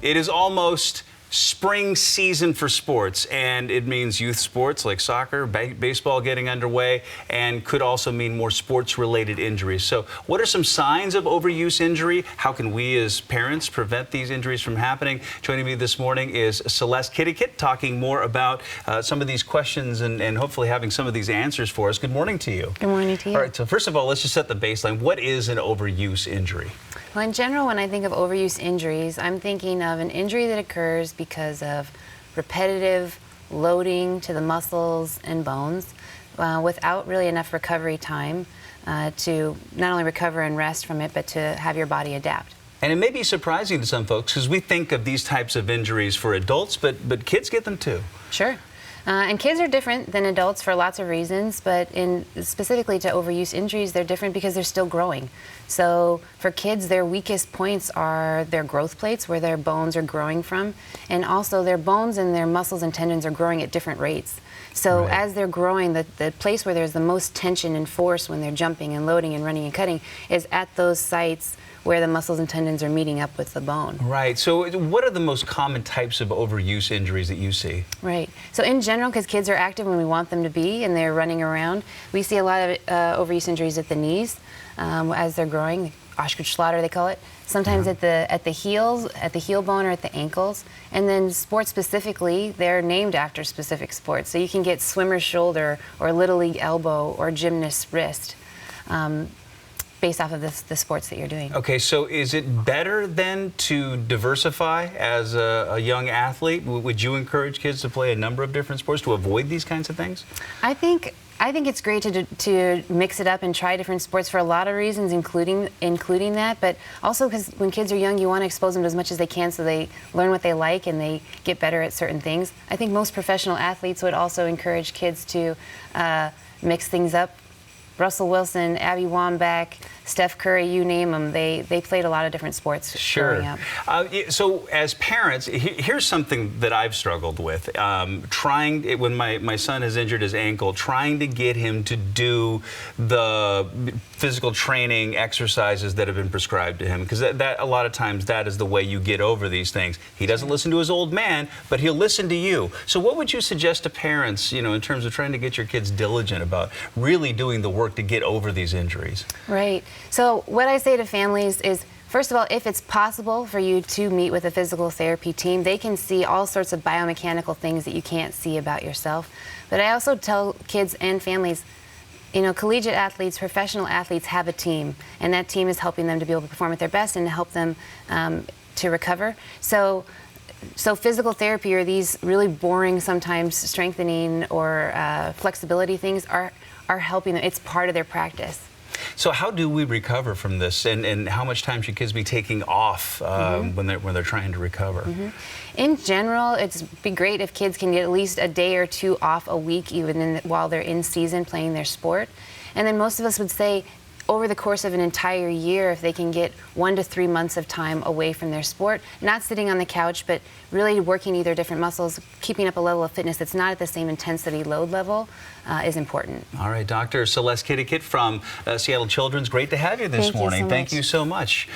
It is almost spring season for sports, and it means youth sports like soccer, baseball getting underway, and could also mean more sports-related injuries. So what are some signs of overuse injury? How can we as parents prevent these injuries from happening? Joining me this morning is Celeste Kittikit, talking more about some of these questions and hopefully having some of these answers for us. Good morning to you. Good morning to you. All right, so first of all, let's just set the baseline. What is an overuse injury? Well, in general, when I think of overuse injuries, I'm thinking of an injury that occurs because of repetitive loading to the muscles and bones without really enough recovery time to not only recover and rest from it, but to have your body adapt. And it may be surprising to some folks because we think of these types of injuries for adults, but kids get them too. Sure. And kids are different than adults for lots of reasons, but specifically to overuse injuries, they're different because they're still growing. So for kids, their weakest points are their growth plates, where their bones are growing from, and also their bones and their muscles and tendons are growing at different rates. So as they're growing, the place where there's the most tension and force when they're jumping and loading and running and cutting is at those sites where the muscles and tendons are meeting up with the bone. Right. So what are the most common types of overuse injuries that you see? Right. So in general, because kids are active when we want them to be and they're running around, we see a lot of overuse injuries at the knees as they're growing. Oshkosh-Schlatter, they call it. Sometimes at the heels, at the heel bone or at the ankles. And then sports specifically, they're named after specific sports. So you can get swimmer's shoulder or little league elbow or gymnast's wrist. Based off of the sports that you're doing. Okay, so is it better then to diversify as a young athlete? Would you encourage kids to play a number of different sports to avoid these kinds of things? I think it's great to mix it up and try different sports for a lot of reasons, including that, but also because when kids are young, you want to expose them to as much as they can so they learn what they like and they get better at certain things. I think most professional athletes would also encourage kids to mix things up. Russell Wilson, Abby Wambach, Steph Curry, you name them, they played a lot of different sports growing up. So as parents, here's something that I've struggled with. When my son has injured his ankle, trying to get him to do the physical training exercises that have been prescribed to him, because that a lot of times that is the way you get over these things. He doesn't listen to his old man, but he'll listen to you. So what would you suggest to parents, in terms of trying to get your kids diligent about really doing the work to get over these injuries? Right. So what I say to families is, first of all, if it's possible for you to meet with a physical therapy team, they can see all sorts of biomechanical things that you can't see about yourself. But I also tell kids and families, collegiate athletes, professional athletes have a team, and that team is helping them to be able to perform at their best and to help them to recover. So physical therapy, or these really boring, sometimes strengthening or flexibility things, are helping them. It's part of their practice. So how do we recover from this, and how much time should kids be taking off when they're trying to recover? In general, it'd be great if kids can get at least a day or two off a week, even while they're in season playing their sport. And then most of us would say, over the course of an entire year, if they can get 1 to 3 months of time away from their sport, not sitting on the couch, but really working either different muscles, keeping up a level of fitness that's not at the same intensity load level is important. All right, Dr. Celeste Kittikit from Seattle Children's, great to have you this morning. Thank you so much.